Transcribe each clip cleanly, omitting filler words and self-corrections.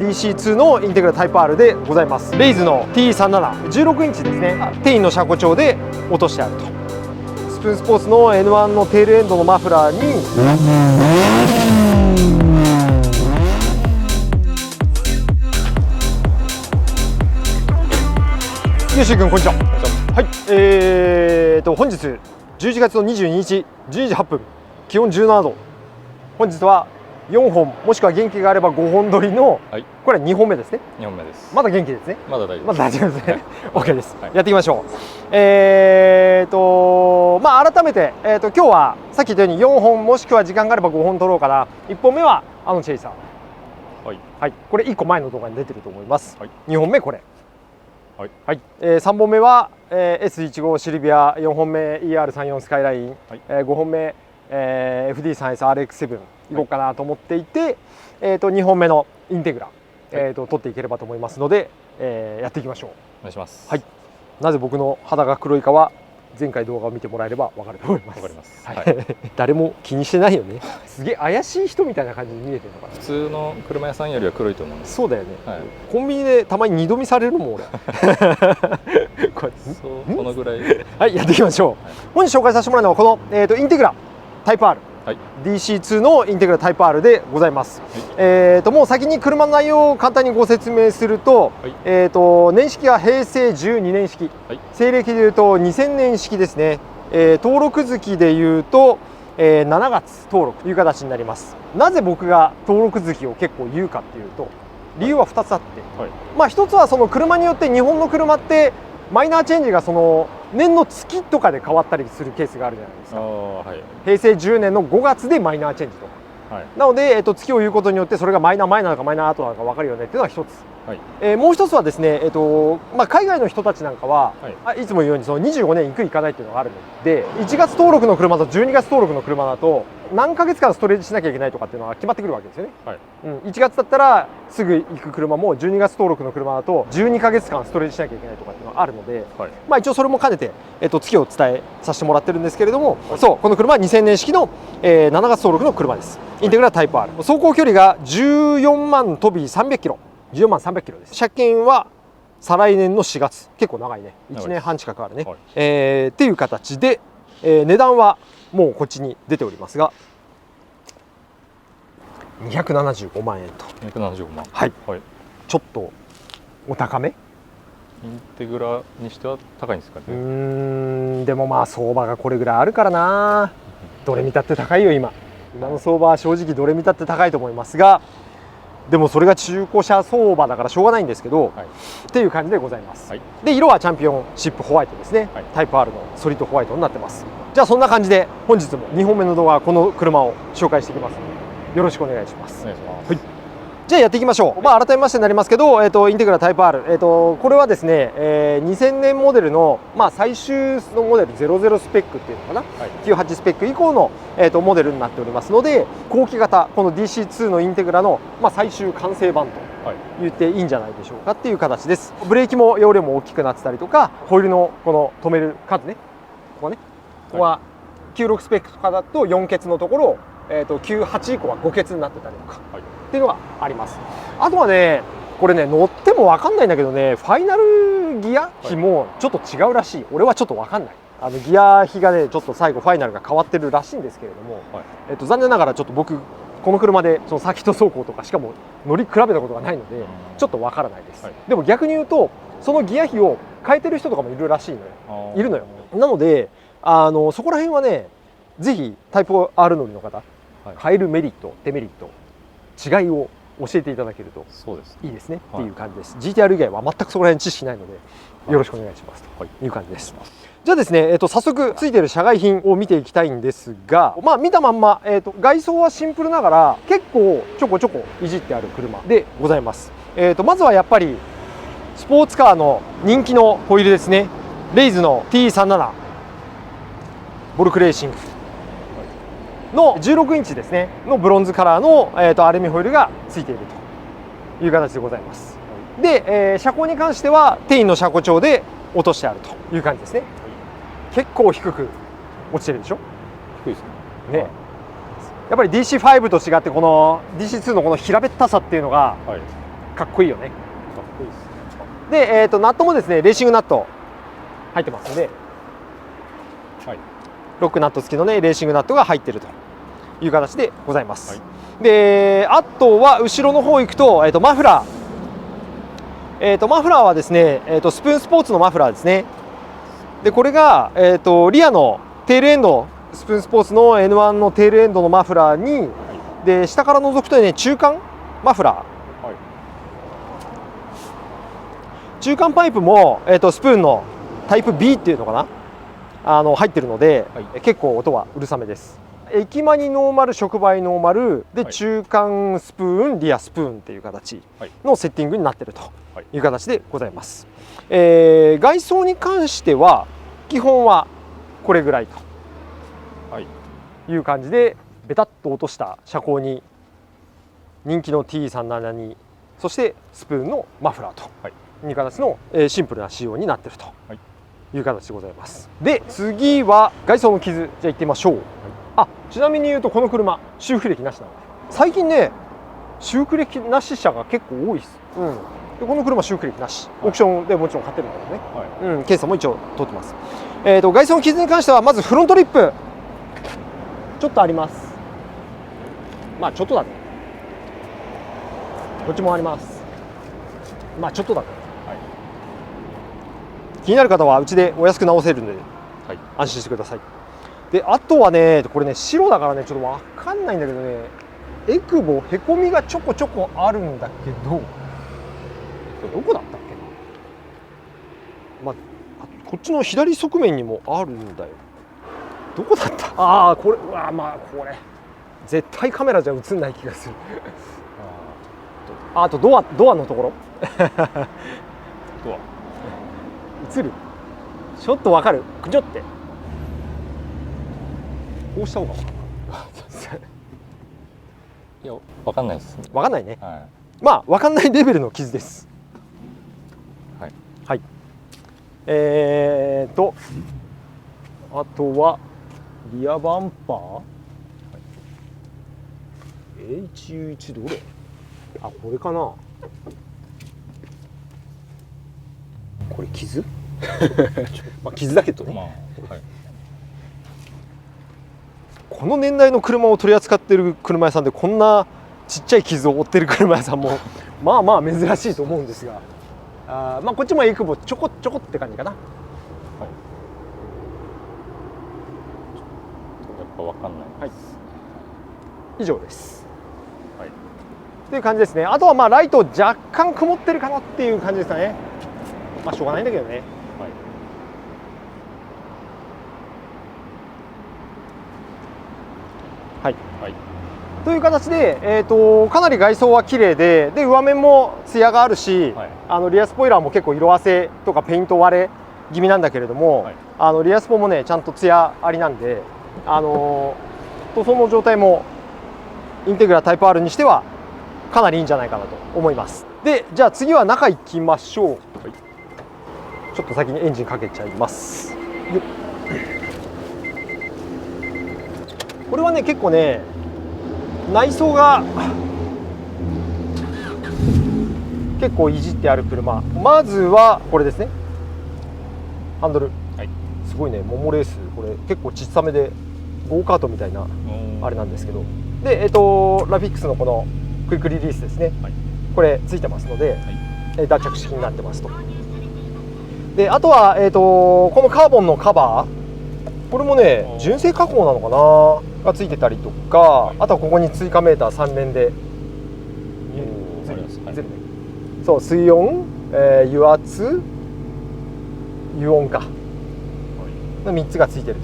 DC2 のインテグラタイプ R でございます。レイズの T37 16インチですね。テインの車庫調で落としてあると。スプーンスポーツの N1 のテールエンドのマフラーによし君こんにちは。はい、本日11月の22日12時8分、気温17度。本日は4本もしくは元気があれば5本撮りの、はい、これは2本目ですね。2本目です。まだ元気ですね。まだ大丈夫です。まだ大丈夫ですね。OK です、はい、やっていきましょう。改めて、今日はさっき言ったように4本もしくは時間があれば5本撮ろうかな。1本目はチェイサー、はいはい、これ1個前の動画に出てると思います、はい、2本目これ、はいはい、3本目は、S15 シルビア、4本目 ER34 スカイライン、はい、5本目、FD3SRX7 いこうかなと思っていて、2本目のインテグラ、取っていければと思いますので、やっていきましょう。お願いします。はい、なぜ僕の肌が黒いかは前回動画を見てもらえれば分かると思います。わかります。はい、誰も気にしてないよね。すげえ怪しい人みたいな感じに見えてるのかな。普通の車屋さんよりは黒いと思うんです。そうだよね、はい、コンビニでたまに二度見されるもん俺。このぐらい。はい、やっていきましょう。はい、本日紹介させてもらうのはこの、インテグラタイプ R、はい、DC2 のインテグラタイプ R でございます。はい、もう先に車の内容を簡単にご説明すると、はい、年式は平成12年式、はい、西暦でいうと2000年式ですね。登録月でいうと、7月登録という形になります。なぜ僕が登録月を結構言うかっていうと、理由は2つあって、はい、まあ1つはその車によって日本の車ってマイナーチェンジがその年の月とかで変わったりするケースがあるじゃないですか。はい、平成10年の5月でマイナーチェンジとか、はい、なので、月を言うことによってそれがマイナー前なのかマイナー後なのか分かるよねっていうのが1つ。はい、もう一つはですね、海外の人たちなんかは、はい、いつも言うようにその25年行く行かないっていうのがあるので、1月登録の車と12月登録の車だと何ヶ月間ストレージしなきゃいけないとかっていうのが決まってくるわけですよね。はい、1月だったらすぐ行く車も12月登録の車だと12ヶ月間ストレージしなきゃいけないとかっていうのがあるので、はい、まあ一応それも兼ねて、月を伝えさせてもらってるんですけれども、はい、そうこの車は2000年式の、7月登録の車です。インテグラタイプ R、走行距離が14万飛び300キロ、14万300キロです。車検は再来年の4月、結構長いね、1年半近くあるね。はい、っていう形で、値段はもうこっちに出ておりますが、275万円と。275万。はい。はい、ちょっとお高め。インテグラにしては高いんですかね。でもまあ相場がこれぐらいあるからな。どれ見たって高いよ今。今の相場は正直どれ見たって高いと思いますが。でもそれが中古車相場だからしょうがないんですけど、はい、っていう感じでございます。はい、で色はチャンピオンシップホワイトですね。はい、タイプ R のソリッドホワイトになってます。じゃあそんな感じで本日も2本目の動画はこの車を紹介していきますのでよろしくお願いします。お願いします。はい、じゃあやっていきましょう。まあ改めましてになりますけど、インテグラタイプ R、これはですね、2000年モデルの、まあ、最終のモデル00スペックっていうのかな、はい、98スペック以降の、モデルになっておりますので、後期型この DC2 のインテグラの、まあ、最終完成版と言っていいんじゃないでしょうかっていう形です。ブレーキも容量も大きくなってたりとか、ホイールのこの止める数ね、ここね、ここは96スペックとかだと4欠のところ、98以降は5欠になってたりとか、はい、っていうのがあります。あとはね、これね乗っても分かんないんだけどね、ファイナルギア比もちょっと違うらしい。俺はちょっと分かんない。ギア比がねちょっと最後ファイナルが変わってるらしいんですけれども、はい、残念ながらちょっと僕この車でそのサーキット走行とかしかも乗り比べたことがないのでちょっと分からないです。はい、でも逆に言うとそのギア比を変えてる人とかもいるらしいのよ。いるのよ。なのでそこら辺はねぜひタイプ R 乗りの方、変えるメリットデメリット違いを教えていただけるといいですねっていう感じです。GTR 以外は全くそこら辺知識ないのでよろしくお願いしますという感じです。じゃあですね、早速ついている車外品を見ていきたいんですが、まあ見たまんま、外装はシンプルながら結構ちょこちょこいじってある車でございます。まずはやっぱりスポーツカーの人気のホイールですね。レイズの T37 ボルクレーシングの16インチですねのブロンズカラーの、アルミホイールがついているという形でございます。で、車高に関してはテインの車高調で落としてあるという感じですね。結構低く落ちてるでしょ。低いですね。やっぱり DC5 と違ってこの DC2 のこの平べったさっていうのが、かっこいいよね。かっこいいですね。で、ナットもですねレーシングナット入ってますので、はい、ロックナット付きのねレーシングナットが入っているという形でございます。はい、であとは後ろの方行くと、マフラー、マフラーはですね、スプーンスポーツのマフラーですね。でこれが、リアのテールエンド、スプーンスポーツの N1 のテールエンドのマフラーに、はい、で下から覗くとね中間マフラー、はい、中間パイプも、スプーンのタイプ B っていうのかな、入ってるので、はい、結構音はうるさめです。駅間にノーマル、触媒ノーマルで、中間スプーン、リアスプーンっていう形のセッティングになっているという形でございます。外装に関しては基本はこれぐらいという感じで、ベタッと落とした車高に人気の T372、そしてスプーンのマフラーという形のシンプルな仕様になっているという形でございます。で次は外装の傷、じゃあいってみましょう。ちなみに言うとこの車修復歴なしなので、最近ね修復歴なし車が結構多いです。でこの車修復歴なし、オークションでもちろん買ってるんだけどね、検査も一応取ってます。外装の傷に関してはまずフロントリップちょっとあります。まあちょっとだね。こっちもあります。まあちょっとだね。気になる方はうちでお安く直せるので、安心してください。であとはね、これね白だからねちょっと分かんないんだけどね、エクボへこみがちょこちょこあるんだけど、どこだったっけな、こっちの左側面にもあるんだよ。どこだった？これ、これ絶対カメラじゃ映んない気がする。あとドアのところ映る？ちょっと分かる？くじょって、こうした方がいや、分かんないですね。分かんないね。まあ分かんないレベルの傷です。はい。あとはリアバンパー、H11 どれ？これかな。これ傷？傷だけどね。この年代の車を取り扱っている車屋さんでこんなちっちゃい傷を負ってる車屋さんもまあ珍しいと思うんですが、こっちもエクボちょこちょこって感じかな。やっぱ分かんないです。以上です。っていう感じですね。あとはライト若干曇ってるかなっていう感じですかね。しょうがないんだけどね。という形で、かなり外装は綺麗で、上面もツヤがあるし、リアスポイラーも結構色あせとかペイント割れ気味なんだけれども、リアスポもねちゃんとツヤありなんで、塗装の状態もインテグラタイプ R にしてはかなりいいんじゃないかなと思います。でじゃあ次は中行きましょう。ちょっと先にエンジンかけちゃいます。これはね結構ね内装が結構いじってある車。まずはこれですね、ハンドル、すごいね、モモレース、これ結構小さめでゴーカートみたいなあれなんですけど、でラフィックスのこのクイックリリースですね、これついてますので、脱着式になってますと。であとは、このカーボンのカバー、これもね純正加工なのかながついてたりとか、あとはここに追加メーター3連で、そう水温、油圧、油温かの3つがついてる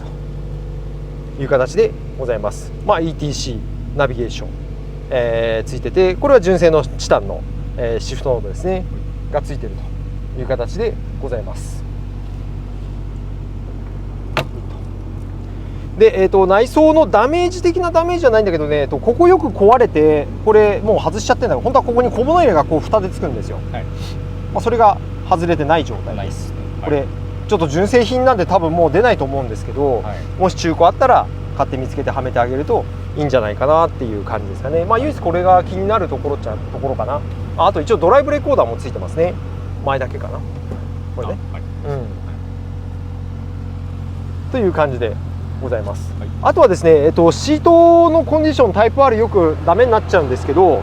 という形でございます。ETC ナビゲーション、ついてて、これは純正のチタンの、シフトノードですねがついてるという形でございます。で、内装のダメージ的なダメージじゃないんだけどね、ここよく壊れて、これもう外しちゃってるんだけど、本当はここに小物入れがこう蓋でつくんですよ。それが外れてない状態です。これちょっと純正品なんで多分もう出ないと思うんですけど、もし中古あったら買って見つけてはめてあげるといいんじゃないかなっていう感じですかね。唯一これが気になるところっちゃところかな。あと一応ドライブレコーダーもついてますね。前だけかなこれね、はい、という感じでございます、はい、あとはですね、シートのコンディションタイプ R よくダメになっちゃうんですけど、はい、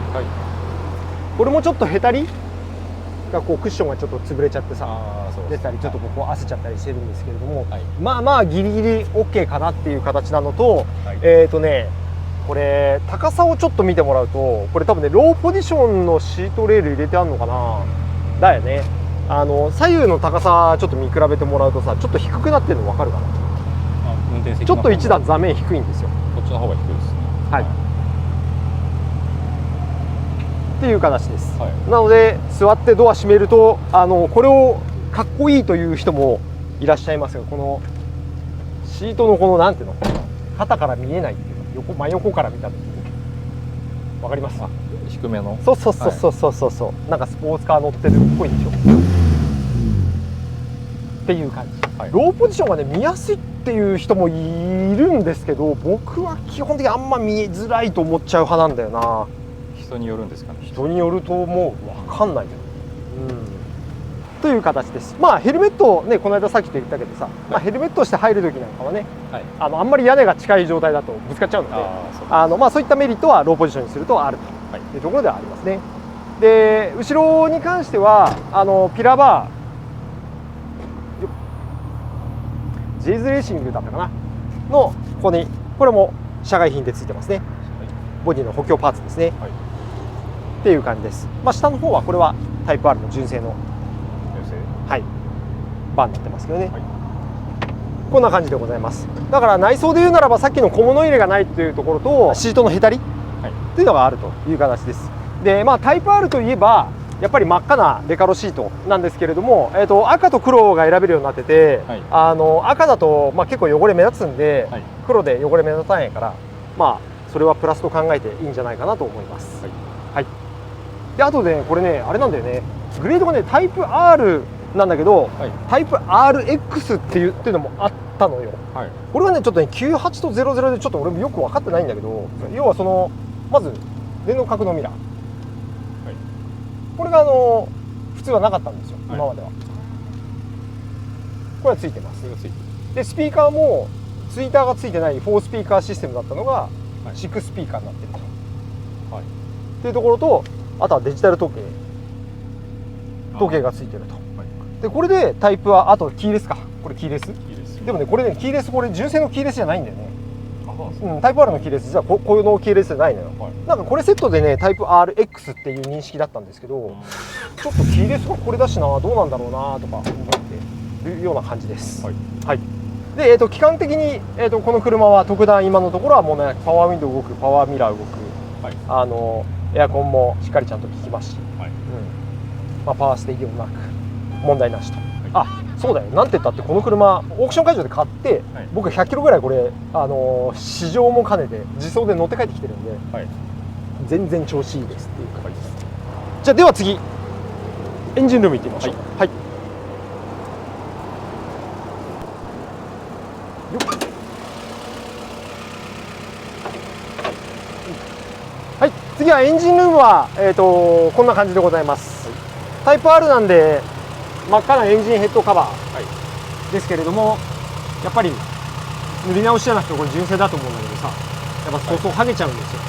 これもちょっとへたりがこうクッションがちょっと潰れちゃってさそう出たりちょっとここ汗ちゃったりしてるんですけれども、はい、まあまあギリギリ OK かなっていう形なのと、はい、これ高さをちょっと見てもらうと、これ多分ねローポジションのシートレール入れてあるのかな、だよね。左右の高さちょっと見比べてもらうとさ、ちょっと低くなってるの分かるかな。運転席ちょっと一段座面低いんですよ。こっちの方が低いですね。はい、っていう形です、はい、なので座ってドア閉めるとこれをかっこいいという人もいらっしゃいますが、このシートのこのなんていうの、肩から見えないっていうの、真横から見た時に分かります？低めの。そうそうそうそうそうそう、なんかスポーツカー乗ってるっぽいんでしょっていう感じ、はい、ローポジションがね見やすいっていう人もいるんですけど、僕は基本的にあんま見えづらいと思っちゃう派なんだよな。人によるんですかね。人によるともう分かんないけど、という形です。まあヘルメットね、この間さっきと言ったけどさ、はい、まあ、ヘルメットして入る時なんかはね、はい、あんまり屋根が近い状態だとぶつかっちゃうので、まあ、そういったメリットはローポジションにするとあるというところではありますね。で後ろに関してはピラーバージェイズレーシングだったかなのここに、これも社外品でついてますね。ボディの補強パーツですね、はい、っていう感じです。まあ、下の方はこれはタイプ R の純正の、はい、バーになってますけどね、はい、こんな感じでございます。だから内装で言うならば、さっきの小物入れがないというところとシートのへたりっていうのがあるという形です。でまあタイプ R といえばやっぱり真っ赤なレカロシートなんですけれども、赤と黒が選べるようになってて、はい、赤だと、まあ、結構汚れ目立つんで、はい、黒で汚れ目立たないから、まあそれはプラスと考えていいんじゃないかなと思います。はい、はい、であとねこれねあれなんだよね、グレードがねタイプ R なんだけど、はい、タイプ RX っていうのもあったのよ。はい、これはねちょっとね98と00でちょっと俺もよく分かってないんだけど、要はそのまず電動格納ミラー、はい、これが普通はなかったんですよ、はい、今までは。これはついてます。でスピーカーもツイーターがついてない4スピーカーシステムだったのが6スピーカーになってると、はい、っていうところと、あとはデジタル時計がついてると。でこれでタイプは、あとキーレスか、これキーレスでもね、これねキーレス、これ純正のキーレスじゃないんだよね。タイプ R のキーレス、実はこういうのキーレスじゃないのよ、はい、なんかこれセットでねタイプ RX っていう認識だったんですけど、ちょっとキーレスがこれだしな、どうなんだろうなとか思ってるような感じです。はい、はい、で、基幹的に、この車は特段今のところはもうね、パワーウィンドウ動く、パワーミラー動く、はい、エアコンもしっかりちゃんと効きますし、はい、まあ、パワーステージもなく問題なしと。あ、そうだよ、なんて言ったってこの車オークション会場で買って、はい、僕100キロぐらいこれ、試乗も兼ねて自走で乗って帰ってきてるんで、はい、全然調子いいですっていう感じです。じゃあでは次エンジンルーム行ってみましょう。はい、はい、次はエンジンルームは、こんな感じでございます。タイプ R なんで真っ赤なエンジンヘッドカバーですけれども、やっぱり塗り直しじゃなくてこれ純正だと思うんだけどさ、やっぱそうそう剥げちゃうんですよ。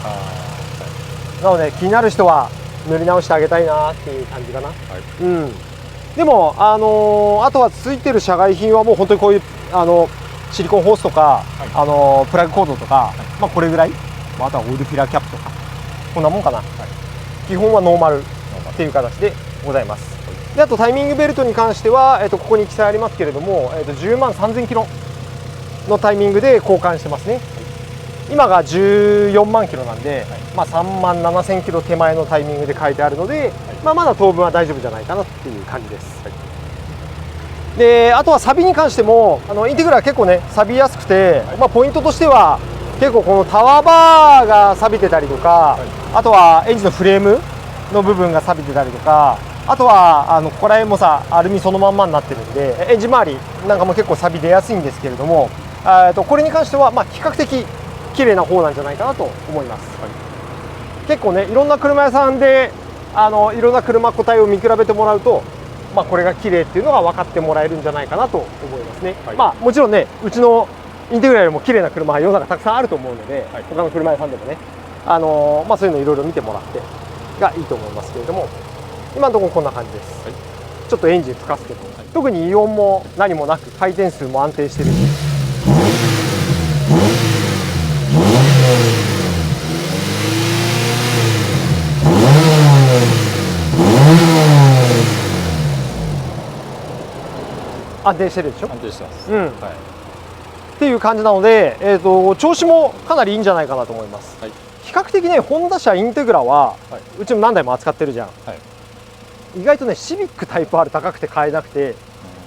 なので気になる人は塗り直してあげたいなっていう感じかな。はい、うん、でもあとはついてる社外品はもう本当にこういうシリコンホースとか、はい、プラグコードとか、はい、まあこれぐらい、あとはオイルフィラーキャップとかこんなもんかな。はい、基本はノーマルっていう形でございます。であとタイミングベルトに関しては、ここに記載ありますけれども、10万3000キロのタイミングで交換してますね。はい、今が14万キロなんで、はい、まあ、3万7000キロ手前のタイミングで書いてあるので、はい、まあ、まだ当分は大丈夫じゃないかなっていう感じです。はい、であとはサビに関してもインテグラは結構ね錆びやすくて、はい、まあ、ポイントとしては結構このタワーバーが錆びてたりとか、はい、あとはエンジンのフレームの部分が錆びてたりとか、あとはここら辺もさアルミそのまんまになってるんでエンジン周りなんかも結構錆び出やすいんですけれども、これに関してはまあ比較的綺麗な方なんじゃないかなと思います。はい、結構ねいろんな車屋さんでいろんな車個体を見比べてもらうと、これが綺麗っていうのが分かってもらえるんじゃないかなと思いますね。もちろんね、うちのインテグラよりも綺麗な車は世の中たくさんあると思うので、他の車屋さんでもね、そういうのいろいろ見てもらってがいいと思いますけれども、今のところこんな感じです。ちょっとエンジン吹かすけど、特に異音も何もなく回転数も安定してるんで。安定してるでしょ。安定してます。っていう感じなので、調子もかなりいいんじゃないかなと思います。比較的ね、ホンダ車インテグラは、うちも何台も扱ってるじゃん。意外とね、シビックタイプ R 高くて買えなくて、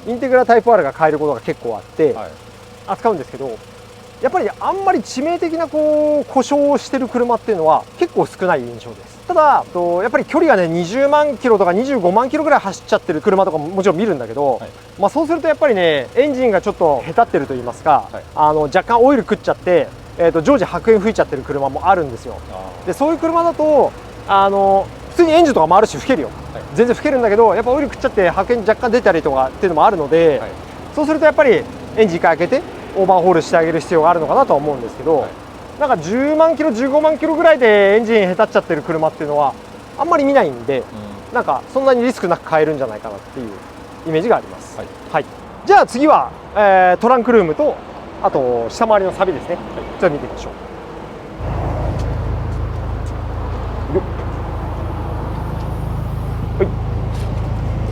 インテグラタイプ R が買えることが結構あって、扱うんですけど、やっぱりあんまり致命的な故障をしてる車っていうのは結構少ない印象です。ただやっぱり距離がね20万キロとか25万キロぐらい走っちゃってる車とかももちろん見るんだけど、そうするとやっぱりねエンジンがちょっとへたってると言いますか、若干オイル食っちゃって、常時白煙吹いちゃってる車もあるんですよ。でそういう車だと普通にエンジンとか回るし吹けるよ、全然吹けるんだけど、やっぱオイル食っちゃって白煙若干出たりとかっていうのもあるので、そうするとやっぱりエンジン1回開けてオーバーホールしてあげる必要があるのかなとは思うんですけど、なんか10万キロ15万キロぐらいでエンジンへたっちゃってる車っていうのはあんまり見ないんで、なんかそんなにリスクなく買えるんじゃないかなっていうイメージがあります。じゃあ次は、トランクルームとあと下回りのサビですね。じゃあ見てみましょう。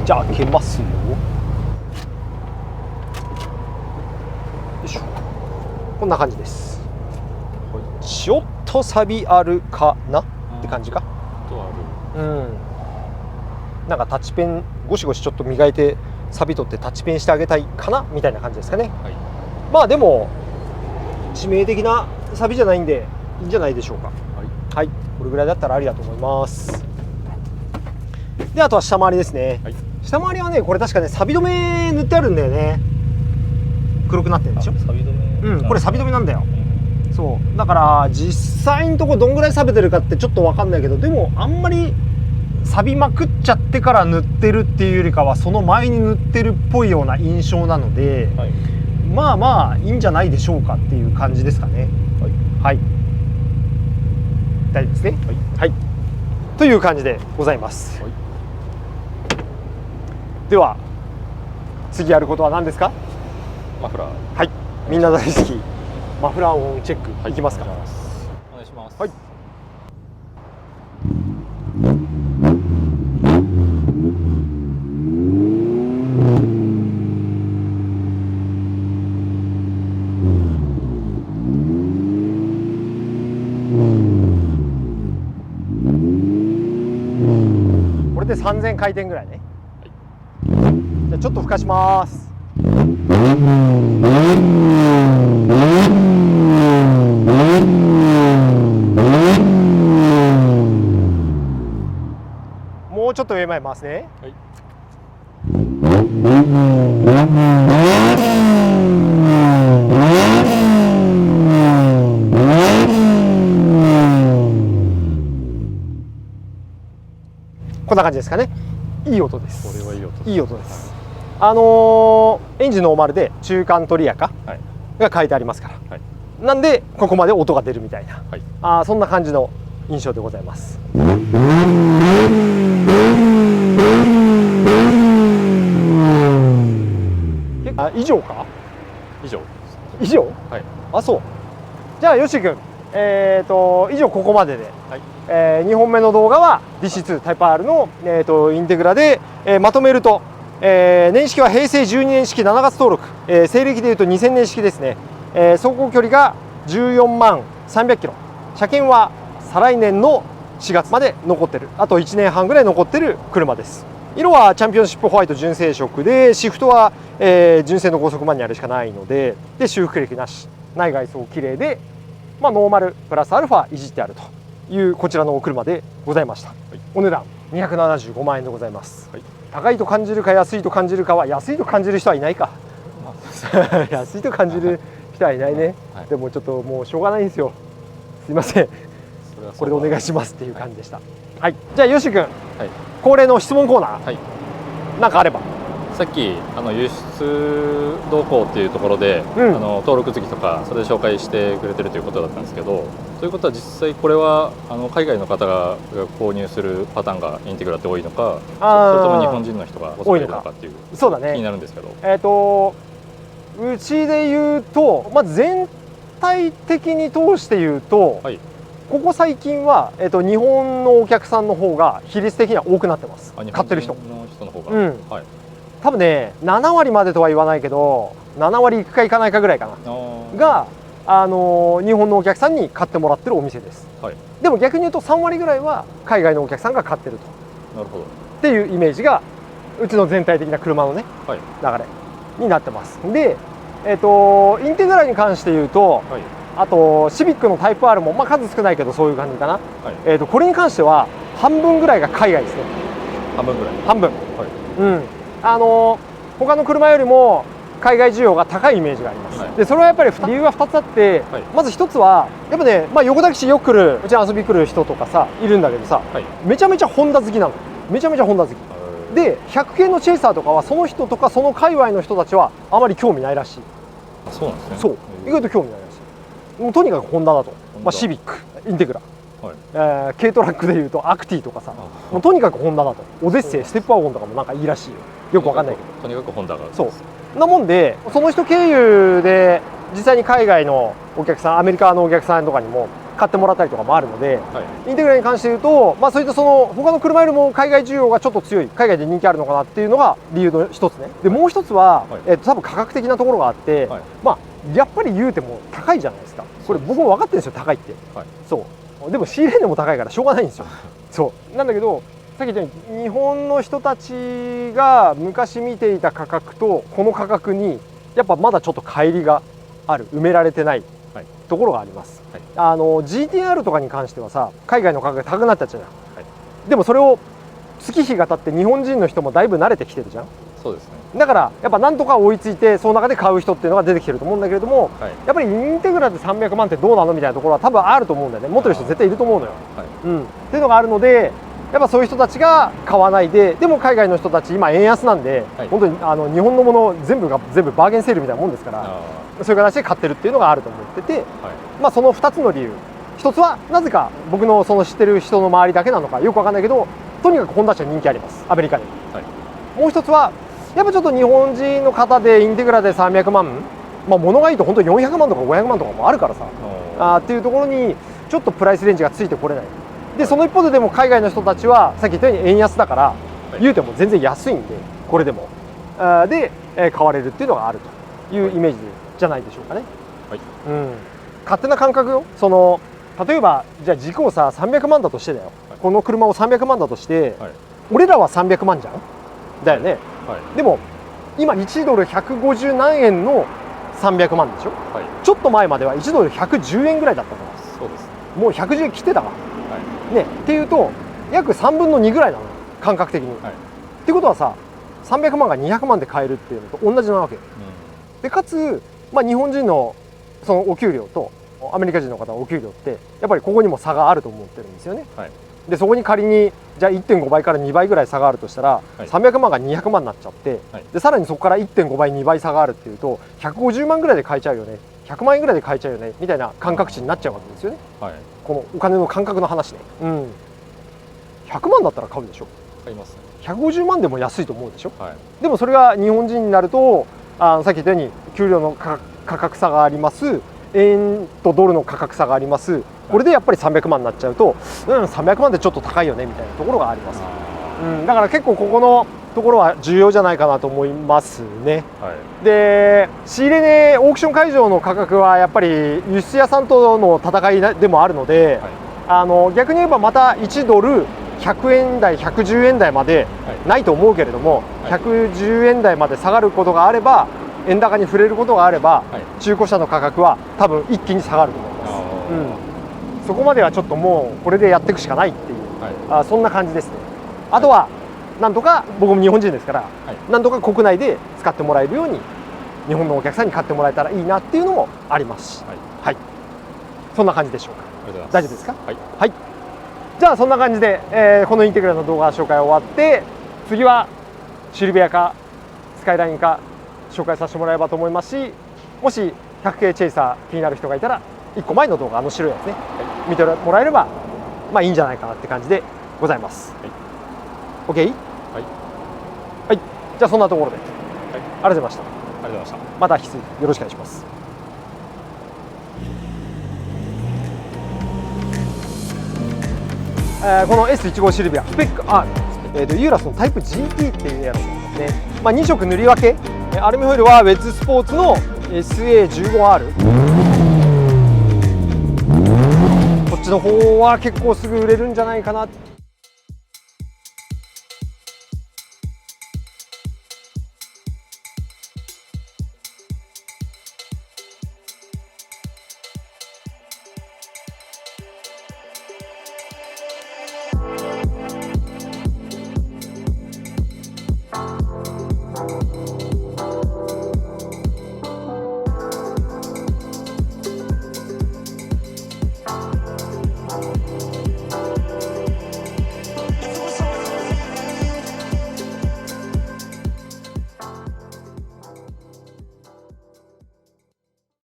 じゃあ開けますよ。こんな感じです。ちょっとサビあるかなって感じか。なんかタッチペンゴシゴシちょっと磨いてサビ取ってタッチペンしてあげたいかなみたいな感じですかね。でも致命的なサビじゃないんでいいんじゃないでしょうか。これぐらいだったらありだと思います。であとは下回りですね。下回りはねこれ確かねサビ止め塗ってあるんだよね。黒くなってるでしょ。サビ止め。これサビ止めなんだよ。そうだから実際のとこどんぐらい錆びてるかってちょっと分かんないけど、でもあんまり錆びまくっちゃってから塗ってるっていうよりかはその前に塗ってるっぽいような印象なので、まあいいんじゃないでしょうかっていう感じですかね。大丈夫ですね。という感じでございます。では次やることは何ですか？マフラー。みんな大好きマフラー音チェックいきますか。お願いします。これで3000回転ぐらいね。じゃあちょっと吹かします。もうちょっと上前回すね。こんな感じですかね。いい音です。これはいい音です。いい音です。エンジンノーマルで中間取りやかが書いてありますから、なんでここまで音が出るみたいな、そんな感じの印象でございます。以上か？以上？そう。じゃあよし君、以上ここまでで、2本目の動画は DC2 タイプ R の、インテグラで、まとめると、年式は平成12年式7月登録、西暦でいうと2000年式ですね。走行距離が14万300キロ、車検は再来年の4月まで残ってる、あと1年半ぐらい残ってる車です。色はチャンピオンシップホワイト純正色で、シフトは、純正の高速マニュアルしかないので、修復歴なし、内外装綺麗で、ノーマルプラスアルファいじってあるというこちらのお車でございました。お値段275万円でございます。高いと感じるか安いと感じるかは、安いと感じる人はいないか安いと感じる人はいないね。でもちょっともうしょうがないんですよ。すいません。これでお願いしますっていう感じでした。はい、じゃあよし君、はい、恒例の質問コーナー、はい、なんかあれば。さっき輸出動向っていうところで、登録月とかそれで紹介してくれてるということだったんですけど、ということは実際これは海外の方が購入するパターンがインテグラって多いのか、それとも日本人の人が多いのかっていうそうだね、気になるんですけど。うちで言うと、まあ、全体的に通して言うと、はい、ここ最近は、日本のお客さんの方が比率的には多くなってます。買ってる人。の方が、はい、多分ね7割までとは言わないけど7割いくかいかないかぐらいかなが、日本のお客さんに買ってもらってるお店です、はい、でも逆に言うと3割ぐらいは海外のお客さんが買ってると。なるほどっていうイメージがうちの全体的な車のね、はい、流れになってます。で、インテグラに関して言うと、はい、あとシビックのタイプ R も、まあ、数少ないけどそういう感じかな、はい、これに関しては半分ぐらいが海外ですね。半分ぐらい。半分、はい、うん、他の車よりも海外需要が高いイメージがあります、はい、でそれはやっぱり理由が2つあって、はい、まず1つはやっぱね、まあ、横田基地よく来るうちに遊び来る人とかさいるんだけどさ、はい、めちゃめちゃホンダ好きなの。めちゃめちゃホンダ好きで、100系のチェイサーとかはその人とかその界隈の人たちはあまり興味ないらしい。そうなんですね。そう意外と興味ないらしい。もうとにかくホンダだと、まあ、シビック、インテグラ、はい、軽トラックでいうとアクティとかさ、もうとにかくホンダだと。オデッセイ、ステップワゴンとかもなんかいいらしいよ。よくわかんないけど、とにかくホンダがそうなもんで、その人経由で実際に海外のお客さん、アメリカのお客さんとかにも買ってもらったりとかもあるので、はい、インテグラに関して言うと、まあ、そういったその他の車よりも海外需要がちょっと強い、海外で人気あるのかなっていうのが理由の一つね。でもう一つは、はい、多分価格的なところがあって、はい、まあやっぱり言うても高いじゃないですか。これ僕も分かってるんですよ、高いって、はい、そうでも仕入れ値も高いからしょうがないんですよそうなんだけど、さっき言ったように日本の人たちが昔見ていた価格とこの価格にやっぱまだちょっと乖離がある、埋められてないところがあります、はい、GTR とかに関してはさ海外の価格が高くなっちゃったじゃん、はい、でもそれを月日が経って日本人の人もだいぶ慣れてきてるじゃん。そうですね。だからやっぱなんとか追いついてその中で買う人っていうのが出てきてると思うんだけれども、はい、やっぱりインテグラで300万ってどうなのみたいなところは多分あると思うんだよね。持ってる人絶対いると思うのよ、はい、っていうのがあるので、やっぱそういう人たちが買わないで、でも海外の人たち今円安なんで、はい、本当に日本のもの全部が全部バーゲンセールみたいなもんですから、そういう形で買ってるっていうのがあると思ってて、はい、まあその2つの理由、一つはなぜか僕のその知ってる人の周りだけなのかよくわかんないけど、とにかくホンダ車人気あります、アメリカで、はい、もう一つはやっぱちょっと日本人の方でインテグラで300万、まあ物がいいと本当に400万とか500万とかもあるからさっていうところにちょっとプライスレンジがついてこれない。でその一方ででも海外の人たちはさっき言ったように円安だから、はい、言うても全然安いんでこれでもで買われるっていうのがあるというイメージじゃないでしょうかね、はい、勝手な感覚よ。その例えばじゃあ軸をさ300万だとしてだよ、はい、この車を300万だとして、はい、俺らは300万じゃんだよね、はい、でも今1ドル150何円の300万でしょ、はい、ちょっと前までは1ドル110円ぐらいだったから。そうです、もう110切ってたわ、はいね、っていうと約3分の2ぐらいなの感覚的に、はい、っていうことはさ300万が200万で買えるっていうのと同じなわけよ、でかつ、まあ、日本人のそのお給料とアメリカ人の方のお給料ってやっぱりここにも差があると思ってるんですよね、はい、でそこに仮にじゃあ 1.5 倍から2倍ぐらい差があるとしたら、はい、300万が200万になっちゃって、はい、でさらにそこから 1.5 倍2倍差があるっていうと150万ぐらいで買えちゃうよね、100万円ぐらいで買えちゃうよねみたいな感覚値になっちゃうわけですよね、はい、このお金の感覚の話ね、100万だったら買うでしょ。買いますね。150万でも安いと思うでしょ、はい、でもそれが日本人になるとさっき言ったように給料の価格差があります、円とドルの価格差があります、これでやっぱり300万になっちゃうと、300万ってちょっと高いよねみたいなところがあります、だから結構ここのところは重要じゃないかなと思いますね、はい、で仕入れ値オークション会場の価格はやっぱり輸出屋さんとの戦いでもあるので、はい、逆に言えばまた1ドル100円台110円台までないと思うけれども、はい、110円台まで下がることがあれば円高に触れることがあれば、はい、中古車の価格は多分一気に下がると思います、そこまではちょっともうこれでやっていくしかないっていう、はい、そんな感じですね。あとはなんとか僕も日本人ですから、はい、なんとか国内で使ってもらえるように日本のお客さんに買ってもらえたらいいなっていうのもありますし、はい、はい、そんな感じでしょうか。大丈夫ですか？はい、はい、じゃあそんな感じで、このインテグラの動画紹介終わって、次はシルビアかスカイラインか紹介させてもらえばと思いますし、もし 100K チェイサー気になる人がいたら1個前の動画、白いやつね、見てもらえればまあいいんじゃないかなって感じでございます。OK？ はい、はい、じゃあそんなところで、ありがとうございました。ありがとうございました。また引き続きよろしくお願いします。この S15 シルビアスペック R、ユーラスのタイプ GT っていうやつなんですね。まあ、2色塗り分け、アルミホイルはウェッズスポーツの SA15R、こっちの方は結構すぐ売れるんじゃないかなって